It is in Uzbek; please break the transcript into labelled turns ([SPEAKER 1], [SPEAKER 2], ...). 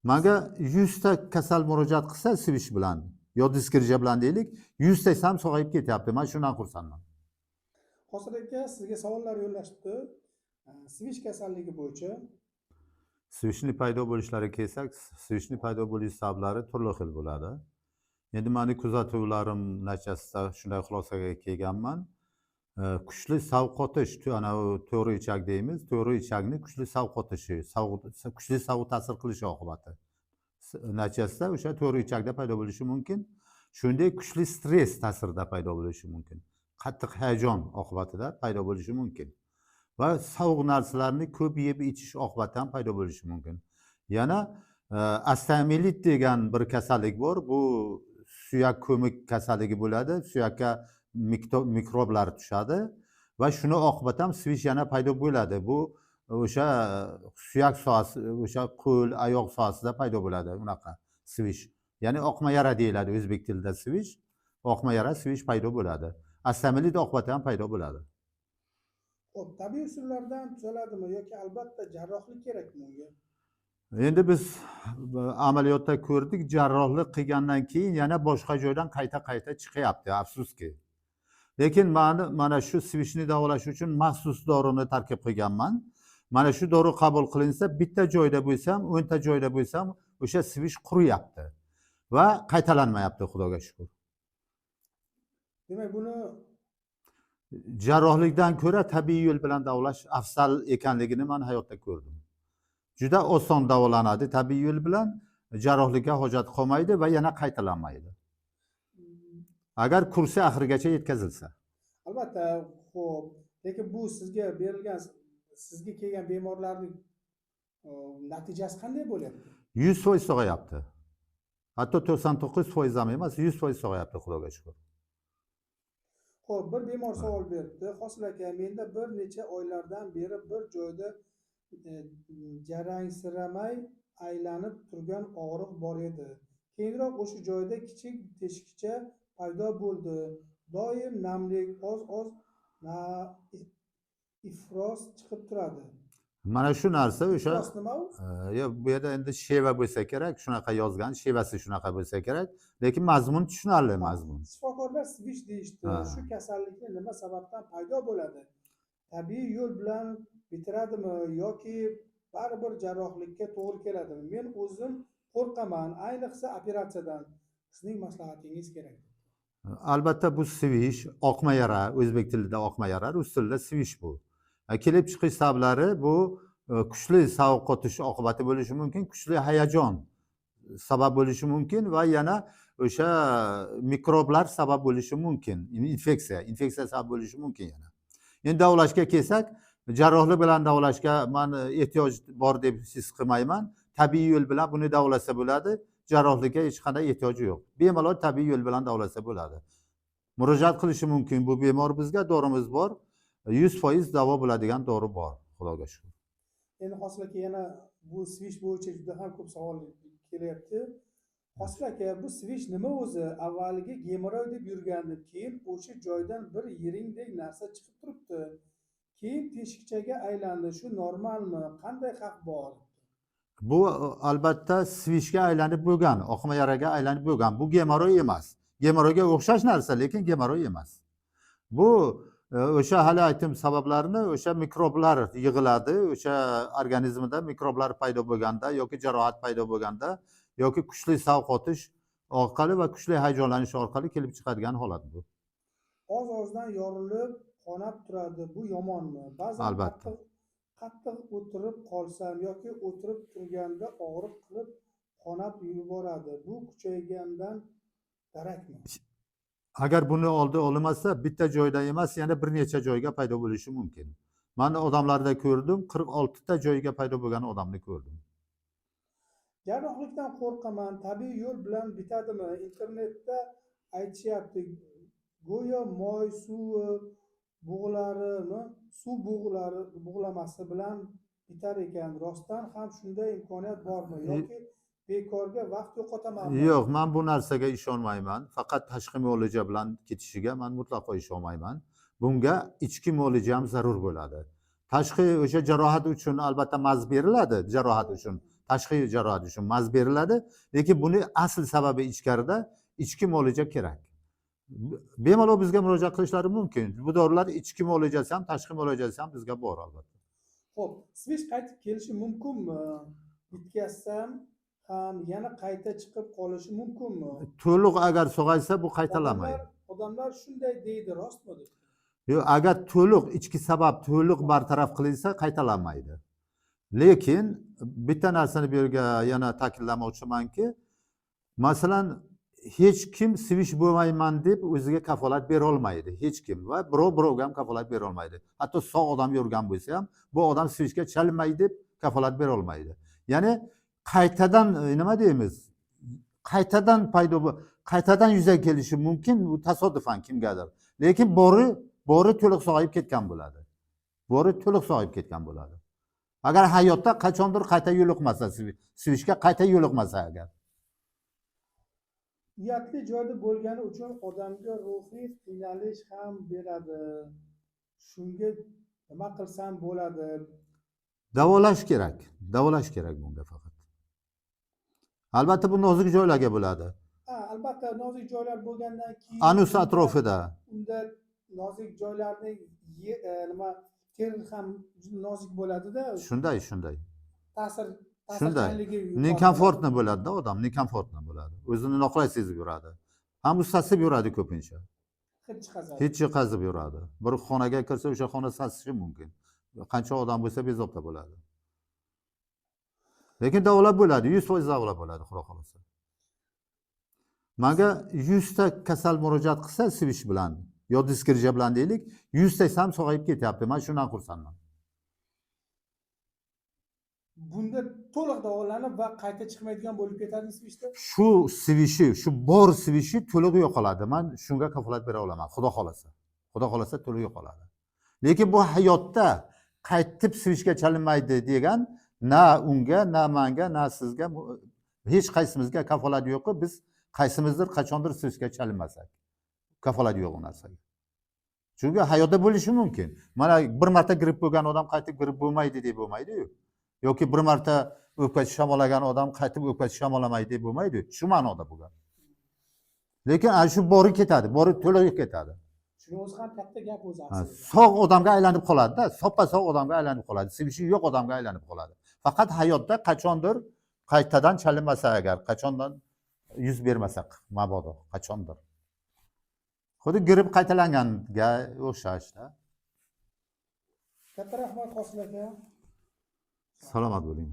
[SPEAKER 1] Manga 100 ta kasal murojaat qilsa sivish bilan yo diskirja bilan deylik, 100 tasi ham sog'ayib ketyapti. Men shundan xursandman.
[SPEAKER 2] Hosil aka, sizga savollar yo'llashibdi. Svish kasalligi bo'yicha.
[SPEAKER 1] Sivishni paydo bo'lishlariga kelsak, sivishni paydo bo'lish sabablari turli xil bo'ladi. Endi meni kuzatuvlarim natijasida shunday xulosaga kelganman. Kuchli sovqotish, anavi to'g'ri ichak deymiz, to'g'ri ichakni kuchli sovqotishi, kuchli sovuq ta'sir qilishi oqibati natijasida o'sha to'g'ri ichakda paydo bo'lishi mumkin. Shuningdek, kuchli stress ta'sirida paydo bo'lishi mumkin. Qattiq hayajon oqibatida paydo bo'lishi mumkin. Va sovuq narsalarni ko'p yeb ichish oqibatida ham paydo bo'lishi mumkin. Yana osteomilit degan bir kasallik bor. Bu suyak ko'mik kasalligi bo'ladi. Suyakka mikroblar tushadi va shuni oqibatida ham svish yana paydo bo'ladi. Bu o'sha suyak sohasi, o'sha qo'l, oyoq sohasida paydo bo'ladi unaqa svish. Ya'ni oqma yara deyiladi o'zbek tilida svish. Oqma yara svish paydo bo'ladi. Osteomilit oqibatida ham paydo bo'ladi.
[SPEAKER 2] Xo'p, tabiiy usullardan tuzaladimi yoki albatta jarrohlik kerakmi unga?
[SPEAKER 1] Endi biz amaliyotda ko'rdik, jarrohlik qilgandan keyin yana boshqa joydan qayta chiqyapti, afsuski. Lekin mana shu svishni davolash uchun maxsus dorini tarkib qilganman. Mana shu dori qabul qilinsa, bitta joyda bo'lsam, 10 ta joyda bo'lsam, o'sha svish quriyapti va qaytalanmayapti, Xudoga shukr.
[SPEAKER 2] Demak, buni
[SPEAKER 1] jarrohlikdan ko'ra tabiiy yo'l bilan davolash afzal ekanligini men hayotda ko'rdim. Juda oson davolanadi tabiiy yo'l bilan, jarrohlikka hojat qolmaydi va yana qaytalanmaydi. Agar kursi oxirigacha yetkazilsa.
[SPEAKER 2] Albatta, xo'p, lekin bu sizga berilgan, sizga kelgan bemorlarning natijasi qanday bo'lyapti?
[SPEAKER 1] 100% sog'ayapti. Hatto 99% ham emas, 100% sog'ayapti, Xudoga shukr.
[SPEAKER 2] Xo'p, bir bemor savol beribdi. Hosil aka, menda bir necha oylardan beri bir joyda jarangsiramay aylanib turgan og'riq bor edi. Keyinroq o'sha joyda kichik teshikcha paydo bo'ldi. Doim namlik, oz ifros chiqib turadi.
[SPEAKER 1] Mana shu narsa o'sha
[SPEAKER 2] Ifros nima u?
[SPEAKER 1] bu yerda endi sheva bo'lsa kerak, shunaqa yozgan, shevasi shunaqa bo'lsa kerak, lekin mazmun tushunarli mazmun.
[SPEAKER 2] Shifokorlar svish deyishdi. Shu kasallikni nima sababdan paydo bo'ladi? Tabiiy yo'l bilan bitiradimi yoki baribir jarrohlikka to'g'ri keladimi? Men o'zim qo'rqaman, ayniqsa operatsiyadan. Sizning maslahatingiz kerak.
[SPEAKER 1] Albatta bu svish, oqma yara, o'zbek tilida oqma yara, rus tilida svish bu. Kelib chiqish sabablari bu kuchli sovqotish oqibati bo'lishi mumkin, kuchli hayajon sabab bo'lishi mumkin va yana o'sha mikroblar sabab bo'lishi mumkin. Infeksiya sabab bo'lishi mumkin yana. Endi davolashga kelsak, jarrohlik bilan davolashga men ehtiyoj bor deb his qilmayman. Tabiiy yo'l bilan buni davolasa bo'ladi. Jarrohlikka hech qanday ehtiyoji yo'q. Bemalol tabiiy yo'l bilan davolasa bo'ladi. Murojaat qilishi mumkin bu bemor, bizga dorimiz bor. 100% davo bo'ladigan dori bor, Xudoga shukr.
[SPEAKER 2] Endi Hosil aka, yana bu svish bo'yicha juda ham ko'p savol kelyapti. Hosil aka, bu svish nima o'zi? Avvaliga gemoroy deb yurgandim, keyin o'sha joydan bir yiringdek narsa chiqib turibdi. Keyin teshikchaga aylandi. Shu normalmi? Qanday xavf bor?
[SPEAKER 1] Bu albatta svishga aylanib bo'lgan, oqma yaraga aylanib bo'lgan. Bu gemoroy emas. Gemoroyga o'xshash narsa, lekin gemoroy emas. Bu o'sha hali aytdim sabablarini, o'sha mikroblar yig'iladi, o'sha organizmda mikroblar paydo bo'lganda yoki jarohat paydo bo'lganda yoki kuchli sovqotish orqali va kuchli hayajonlanish orqali kelib chiqadigan holat bu.
[SPEAKER 2] Oz-ozdan yorilib, qonab turadi. Bu yomonmi? Ba'zan
[SPEAKER 1] Albatta.
[SPEAKER 2] qattiq o'tirib qolsam yoki o'tirib turganda og'riq qilib qonab yuboradi. Bu kuchaygandan darakmi?
[SPEAKER 1] Agar buni oldi olinmasa, bitta joyda emas, yana bir necha joyga paydo bo'lishi mumkin. Men odamlarda ko'rdim, 46 ta joyga paydo bo'lgan odamni ko'rdim.
[SPEAKER 2] Jarrohlikdan qo'rqaman, tabiiy yo'l bilan bitadimi? Internetda aytishyapti, go'yo moy suvi bug'larini, suv bug'lamasi bilan bitar ekan. Rostdan ham shunday imkoniyat bormi yoki bekorga vaqt yo'qotamanmi?
[SPEAKER 1] Yo'q, men bu narsaga ishonmayman. Faqat tashqi muolaja bilan ketishiga men mutlaqo ishonmayman. Bunga ichki muolaja ham zarur bo'ladi. Tashqi o'sha jarohat uchun albatta maz beriladi, jarohat uchun tashqi jarohat uchun maz beriladi, lekin buni asl sababi ichkarida ichki muolaja kerak. Bemalol bizga murojaat qilishlari mumkin. Bu dorilar ichki muolajasi ham, tashqi muolajasi ham bizga bor albatta.
[SPEAKER 2] Xo'p, svish qaytib kelishi mumkinmi? Bitkazsam ham yana qayta chiqib qolishi mumkinmi?
[SPEAKER 1] To'liq agar sog'aysa bu qaytalanmaydi.
[SPEAKER 2] Odamlar shunday deydi, rostmi?
[SPEAKER 1] Yo'q, agar to'liq ichki sabab to'liq bartaraf qilinsa qaytalanmaydi. Lekin bitta narsani bu yerga yana ta'kidlamoqchimanki, masalan, hech kim svish bo'lmayman deb o'ziga kafolat bera olmaydi, hech kim va birovga ham kafolat bera olmaydi. Hatto sog' odam yurgan bo'lsa ham, bu odam svishga chalinmaydi deb kafolat bera olmaydi. Ya'ni qaytadan nima deymiz? Qaytadan yuzaga kelishi mumkin, bu tasodifan kimgadir. Lekin bori to'liq sog'ayib ketgan bo'ladi. Bori to'liq sog'ayib ketgan bo'ladi. Agar hayotda qachondir qayta yo'liqmasa, svishga qayta yo'liqmasa agar.
[SPEAKER 2] Uyatli joyda bo'lgani uchun odamga ruhiy qiynalish ham beradi. Shunga nima qilsam bo'ladi?
[SPEAKER 1] Davolash kerak. Davolash kerak bunga faqat. Albatta bu nozik joylarga bo'ladi.
[SPEAKER 2] Albatta nozik joylar bo'lgandan keyin
[SPEAKER 1] Anus atrofida.
[SPEAKER 2] unda nozik joylarni teri ham nozik bo'ladida.
[SPEAKER 1] Shunday.
[SPEAKER 2] Ta'sir
[SPEAKER 1] Shunday.
[SPEAKER 2] ta'sirchanligi
[SPEAKER 1] Nekomfortni bo'ladi-da odam, nekomfortni bo'ladi. O'zini noqulay sezib yuradi. Ham sasib yuradi ko'pincha. Hech qazib yuradi. Bir xonaga kirsa o'sha xona sasishi mumkin. Qancha odam bo'lsa bezovta bo'ladi. Lekin davolab bo'ladi, 100% davolab bo'ladi, xudo xolasa. Menga 100 ta kasal murojaat qilsa svish bilan, yo diskrija bilan deylik, 100 ta ham sog'ayib ketyapti. Men shundan xursandman.
[SPEAKER 2] Bunda to'liq davolanib va qayta chiqmaydigan bo'lib ketadi svishda.
[SPEAKER 1] Shu bor svishi to'liq yo'qoladi. Men shunga kafolat bera olaman, xudo xolasa. Xudo xolasa to'liq yo'qoladi. Lekin bu hayotda qaytib svishga chalinmaydi degan na unga, na menga, na sizga, hech qaysimizga kafolat yo'q. Biz qaysimizdir qachondir svishga chalinmasak. Kafolat yo'q u narsaga. Chunki hayotda bo'lishi mumkin. Mana bir marta gripp bo'lgan odam qaytib gripp bo'lmaydi deb bo'lmaydi-ku. Yoki bir marta o'pka shamolagan odam qaytib o'pka shamolamaydi deb bo'lmaydi. Shu ma'noda bo'lgan. Lekin ana shu bori ketadi, bori to'liq ketadi.
[SPEAKER 2] Shuni o'zi ham katta gap o'zi.
[SPEAKER 1] Sog' odamga aylanib qoladi-da, soppa-sog' odamga aylanib qoladi, sevishi yo'q odamga aylanib qoladi. Faqat hayotda qachondir qaytadan chalinmasa agar, qachondan yuz bermasa mabodo, qachondir. Xuddi gripp qaytalanganga o'xshashda.
[SPEAKER 2] Katta rahmat Qosim aka.
[SPEAKER 1] Salomat bo'ling.